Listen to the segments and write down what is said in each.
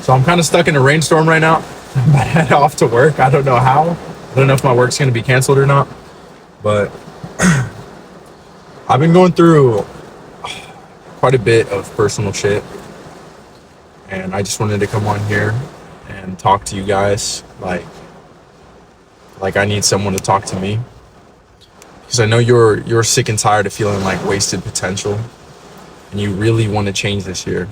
So I'm kind of stuck in a rainstorm right now. I'm about to head off to work. I don't know how. I don't know if my work's going to be canceled or not. But I've been going through quite a bit of personal shit. And I just wanted to come on here and talk to you guys like I need someone to talk to me. Because I know you're sick and tired of feeling like wasted potential. And you really want to change this year.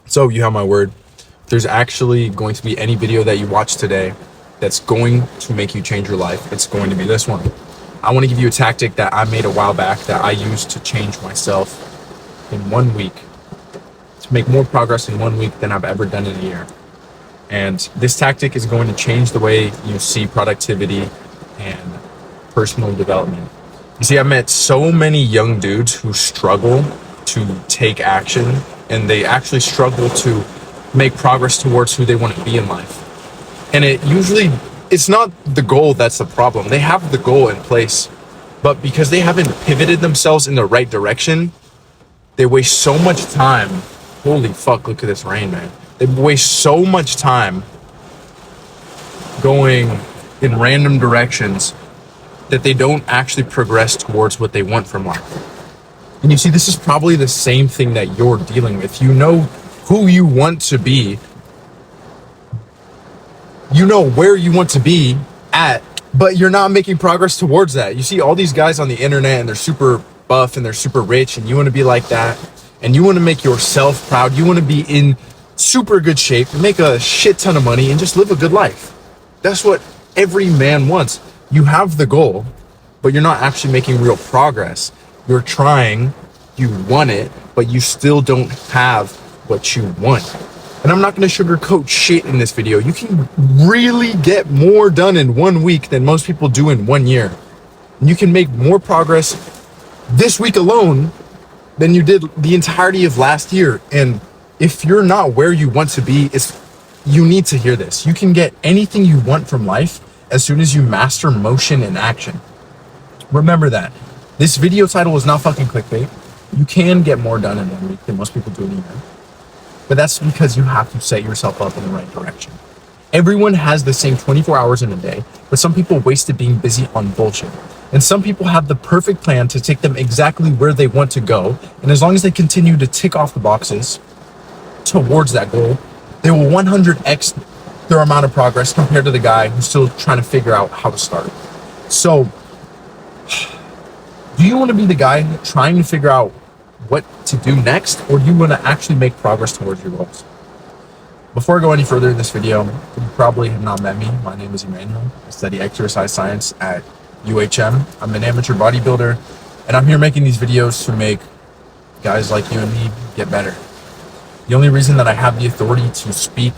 So you have my word. If there's actually going to be any video that you watch today that's going to make you change your life, it's going to be this one. I want to give you a tactic that I made a while back that I used to change myself in 1 week, to make more progress in 1 week than I've ever done in a year. And this tactic is going to change the way you see productivity and personal development. You see, I've met so many young dudes who struggle to take action, and they actually struggle to make progress towards who they want to be in life. And it's not the goal that's the problem. They have the goal in place, but because they haven't pivoted themselves in the right direction, they waste so much time. Holy fuck, look at this rain, man. They waste so much time going in random directions that they don't actually progress towards what they want from life. And you see, this is probably the same thing that you're dealing with. You know who you want to be. You know where you want to be at, but you're not making progress towards that. You see all these guys on the internet and they're super buff and they're super rich, and you want to be like that, and you want to make yourself proud. You want to be in super good shape, make a shit ton of money, and just live a good life. That's what every man wants. You have the goal, but you're not actually making real progress. You're trying, you want it, but you still don't have what you want. And I'm not going to sugarcoat shit in this video. You can really get more done in 1 week than most people do in 1 year. And you can make more progress this week alone than you did the entirety of last year. And if you're not where you want to be, you need to hear this. You can get anything you want from life as soon as you master motion and action. Remember that. This video title is not fucking clickbait. You can get more done in 1 week than most people do in a year. But that's because you have to set yourself up in the right direction. Everyone has the same 24 hours in a day, but some people waste it being busy on bullshit. And some people have the perfect plan to take them exactly where they want to go. And as long as they continue to tick off the boxes towards that goal, they will 100x their amount of progress compared to the guy who's still trying to figure out how to start. So, do you want to be the guy trying to figure out what to do next, or do you want to actually make progress towards your goals? Before I go any further in this video, you probably have not met me. My name is Emmanuel. I study exercise science at UHM. I'm an amateur bodybuilder, and I'm here making these videos to make guys like you and me get better. The only reason that I have the authority to speak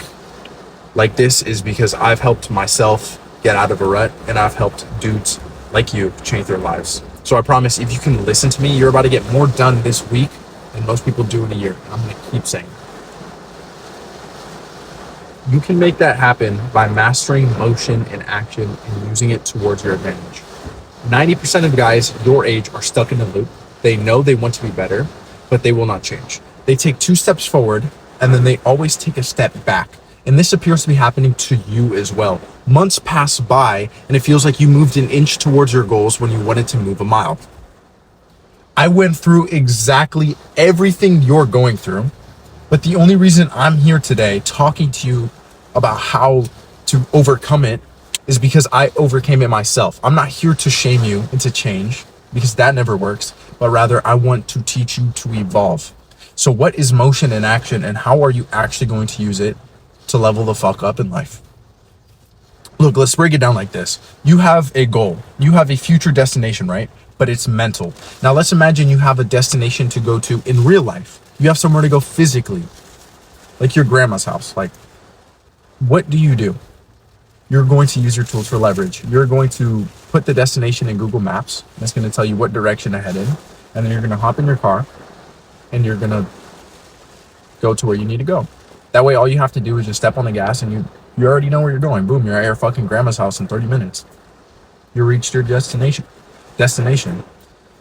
like this is because I've helped myself get out of a rut, and I've helped dudes like you change their lives. So I promise, if you can listen to me, you're about to get more done this week than most people do in a year. I'm going to keep saying it. You can make that happen by mastering motion and action and using it towards your advantage. 90% of guys your age are stuck in a loop. They know they want to be better, but they will not change. They take 2 steps forward, and then they always take a step back. And this appears to be happening to you as well. Months pass by, and it feels like you moved an inch towards your goals when you wanted to move a mile. I went through exactly everything you're going through, but the only reason I'm here today talking to you about how to overcome it is because I overcame it myself. I'm not here to shame you into change, because that never works, but rather I want to teach you to evolve. So what is motion and action, and how are you actually going to use it to level the fuck up in life? Look, let's break it down like this. You have a goal. You have a future destination, right? But it's mental. Now let's imagine you have a destination to go to in real life. You have somewhere to go physically, like your grandma's house. Like, what do? You're going to use your tools for leverage. You're going to put the destination in Google Maps. That's going to tell you what direction to head in. And then you're going to hop in your car and you're going to go to where you need to go. That way, all you have to do is just step on the gas, and you already know where you're going. Boom, you're at your fucking grandma's house in 30 minutes. You reached your destination.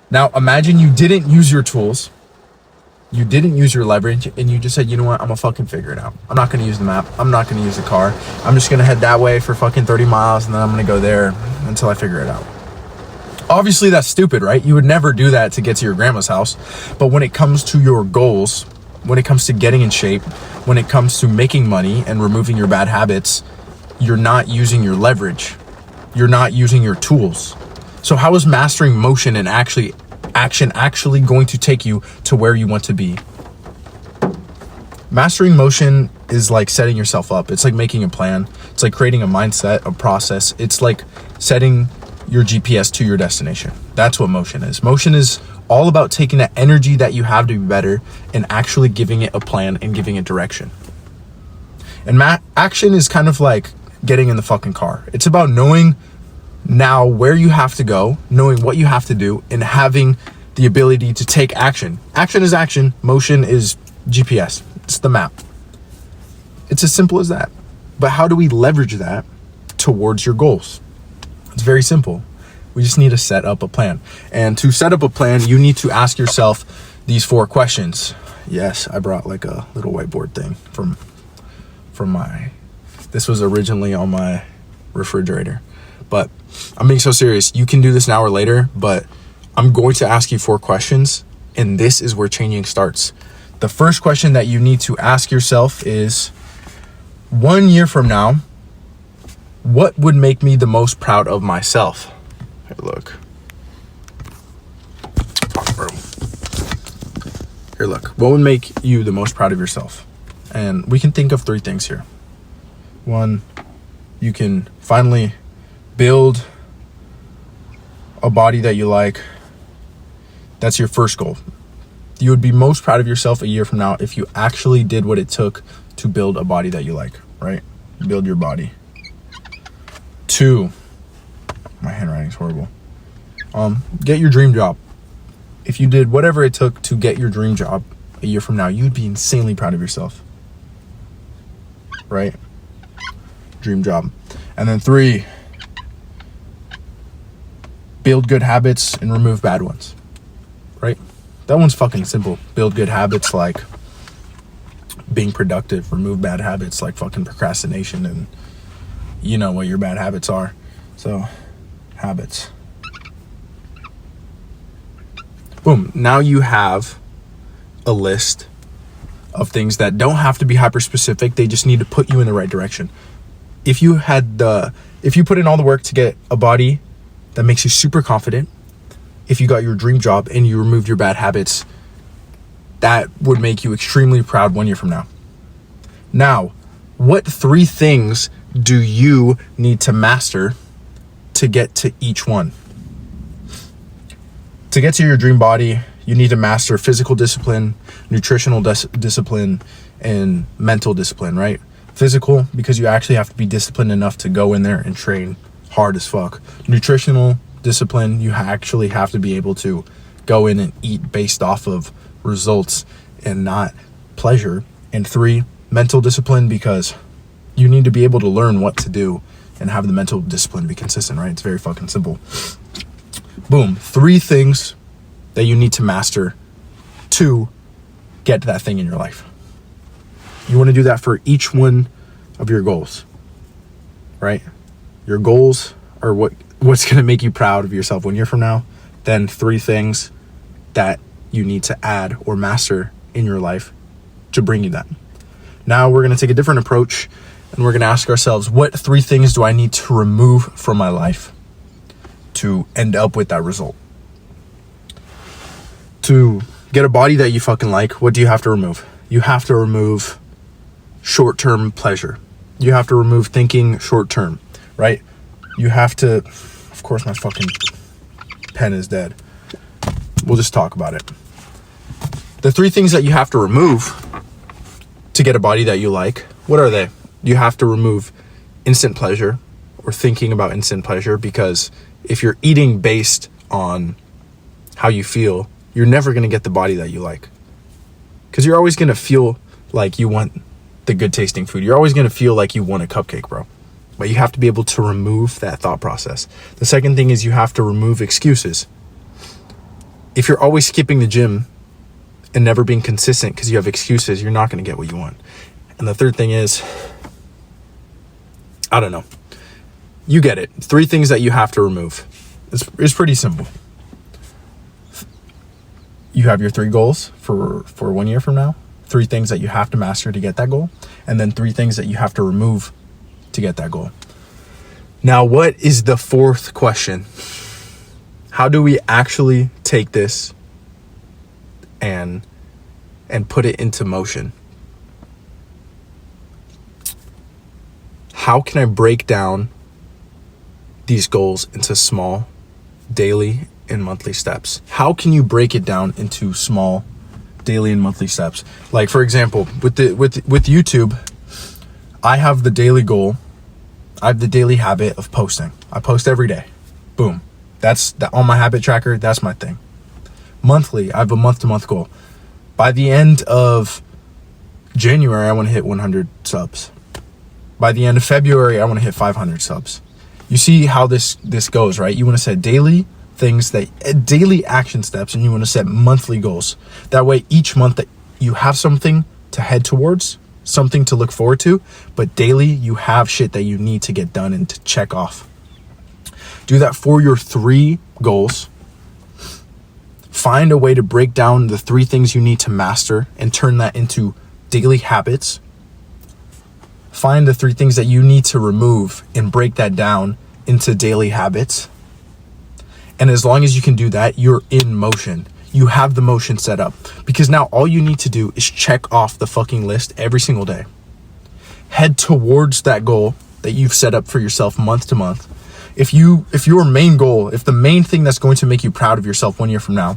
Now, imagine you didn't use your tools, You didn't use your leverage and you just said, you know what, I'm gonna fucking figure it out. I'm not gonna use the map. I'm not gonna use the car. I'm just gonna head that way for fucking 30 miles and then I'm gonna go there until I figure it out. Obviously that's stupid, right? You would never do that to get to your grandma's house. But when it comes to your goals, when it comes to getting in shape, when it comes to making money and removing your bad habits, you're not using your leverage. You're not using your tools. So how is mastering motion and action actually going to take you to where you want to be? Mastering motion is like setting yourself up. It's like making a plan. It's like creating a mindset, a process. It's like setting your GPS to your destination. That's what motion is. Motion is all about taking that energy that you have to be better and actually giving it a plan and giving it direction. And action is kind of like getting in the fucking car. It's about knowing now where you have to go, knowing what you have to do, and having the ability to take action. Action is action. Motion is GPS. It's the map. It's as simple as that. But how do we leverage that towards your goals? It's very simple. We just need to set up a plan. And to set up a plan, you need to ask yourself these 4 questions. Yes, I brought like a little whiteboard thing from this was originally on my refrigerator. But I'm being so serious. You can do this an hour later, but I'm going to ask you 4 questions, and this is where changing starts. The first question that you need to ask yourself is, 1 year from now, what would make me the most proud of myself? Hey, look. Here, look. What would make you the most proud of yourself? And we can think of 3 things here. 1, you can finally build a body that you like. That's your first goal. You would be most proud of yourself a year from now if you actually did what it took to build a body that you like, right? Build your body. 2, my handwriting's horrible. Get your dream job. If you did whatever it took to get your dream job a year from now, you'd be insanely proud of yourself, right? Dream job. And then 3, build good habits and remove bad ones, right? That one's fucking simple. Build good habits like being productive. Remove bad habits like fucking procrastination, and you know what your bad habits are. So, habits. Boom. Now you have a list of things that don't have to be hyper specific. They just need to put you in the right direction. If you put in all the work to get a body that makes you super confident, if you got your dream job and you removed your bad habits, that would make you extremely proud 1 year from now. Now, what 3 things do you need to master to get to each one? To get to your dream body, you need to master physical discipline, nutritional discipline, and mental discipline, right? Physical, because you actually have to be disciplined enough to go in there and train hard as fuck. Nutritional discipline, you actually have to be able to go in and eat based off of results and not pleasure. And 3, mental discipline, because you need to be able to learn what to do and have the mental discipline be consistent, right? It's very fucking simple. Boom. 3 things that you need to master to get to that thing in your life. You want to do that for each one of your goals, right? Your goals are what's going to make you proud of yourself 1 year from now. Then 3 things that you need to add or master in your life to bring you that. Now we're going to take a different approach, and we're going to ask ourselves, what 3 things do I need to remove from my life to end up with that result? To get a body that you fucking like, what do you have to remove? You have to remove short-term pleasure. You have to remove thinking short-term, right? You have to, of course, my fucking pen is dead. We'll just talk about it. The 3 things that you have to remove to get a body that you like, what are they? You have to remove instant pleasure, or thinking about instant pleasure, because if you're eating based on how you feel, you're never going to get the body that you like. Because you're always going to feel like you want the good tasting food. You're always going to feel like you want a cupcake, bro. But you have to be able to remove that thought process. The second thing is you have to remove excuses. If you're always skipping the gym and never being consistent because you have excuses, you're not going to get what you want. And the third thing is, I don't know. You get it. 3 things that you have to remove. It's pretty simple. You have your 3 goals for 1 year from now. 3 things that you have to master to get that goal. And then 3 things that you have to remove to get that goal. Now, what is the 4th question? How do we actually take this and put it into motion? How can I break down these goals into small daily and monthly steps? How can you break it down into small daily and monthly steps? Like, for example, with YouTube, I have the daily goal. I have the daily habit of posting. I post every day. Boom. That's on my habit tracker. That's my thing. Monthly, I have a month-to-month goal. By the end of January, I want to hit 100 subs. By the end of February, I want to hit 500 subs. You see how this goes, right? You want to set daily things, daily action steps, and you want to set monthly goals. That way, each month that you have something to head towards, something to look forward to, but daily you have shit that you need to get done and to check off. Do that for your 3 goals. Find a way to break down the 3 things you need to master and turn that into daily habits. Find the 3 things that you need to remove and break that down into daily habits. And as long as you can do that, you're in motion. You have the motion set up, because now all you need to do is check off the fucking list every single day. Head towards that goal that you've set up for yourself month to month. If your main goal, if the main thing that's going to make you proud of yourself 1 year from now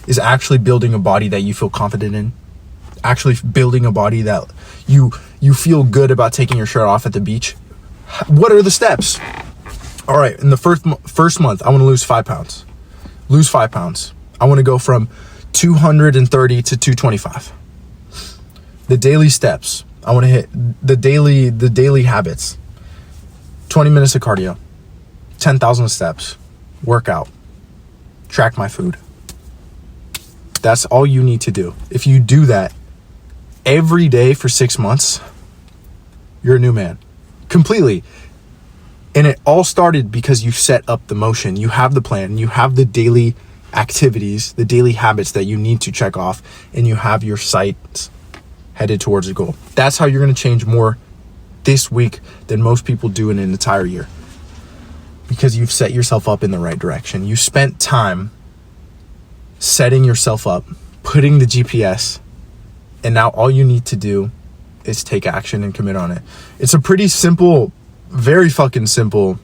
is actually building a body that you feel confident in, actually building a body that you feel good about taking your shirt off at the beach, what are the steps? All right, in the first month, I want to lose 5 pounds. Lose 5 pounds. I want to go from 230 to 225. The daily steps. I want to hit the daily habits. 20 minutes of cardio. 10,000 steps. Workout. Track my food. That's all you need to do. If you do that every day for 6 months, you're a new man. Completely. And it all started because you set up the motion. You have the plan. You have the daily activities, the daily habits that you need to check off, and you have your sights headed towards a goal. That's how you're going to change more this week than most people do in an entire year, because you've set yourself up in the right direction. You spent time setting yourself up, putting the GPS, and now all you need to do is take action and commit on it. It's a pretty simple, very fucking simple,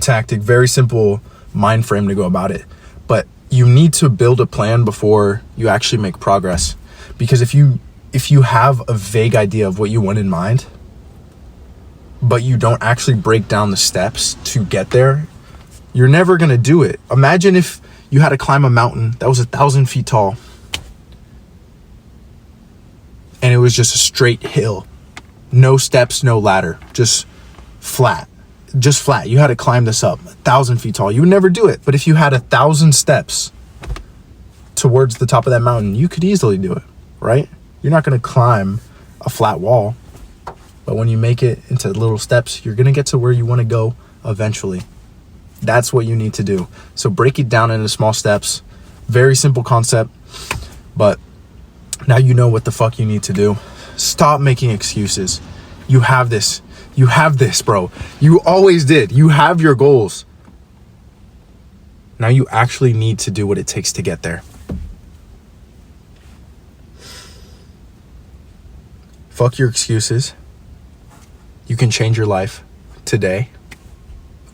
tactic, very simple mind frame to go about it. But you need to build a plan before you actually make progress. Because if you have a vague idea of what you want in mind, but you don't actually break down the steps to get there, you're never going to do it. Imagine if you had to climb a mountain that was 1,000 feet tall and it was just a straight hill. No steps, no ladder, just flat. You had to climb this up 1,000 feet tall. You would never do it. But if you had 1,000 steps towards the top of that mountain, you could easily do it, right? You're not going to climb a flat wall. But when you make it into little steps, you're going to get to where you want to go eventually. That's what you need to do. So break it down into small steps. Very simple concept. But now you know what the fuck you need to do. Stop making excuses. You have this. You have this, bro. You always did. You have your goals. Now you actually need to do what it takes to get there. Fuck your excuses. You can change your life today,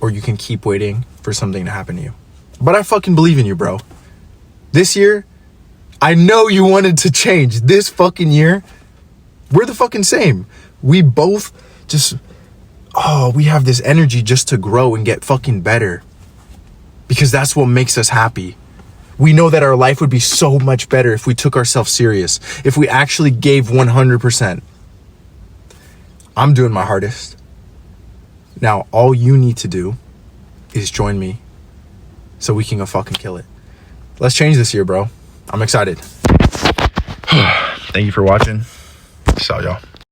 or you can keep waiting for something to happen to you. But I fucking believe in you, bro. This year, I know you wanted to change. This fucking year, we're the fucking same. We both just, we have this energy just to grow and get fucking better. Because that's what makes us happy. We know that our life would be so much better if we took ourselves serious. If we actually gave 100%. I'm doing my hardest. Now, all you need to do is join me so we can go fucking kill it. Let's change this year, bro. I'm excited. Thank you for watching. Peace out, y'all.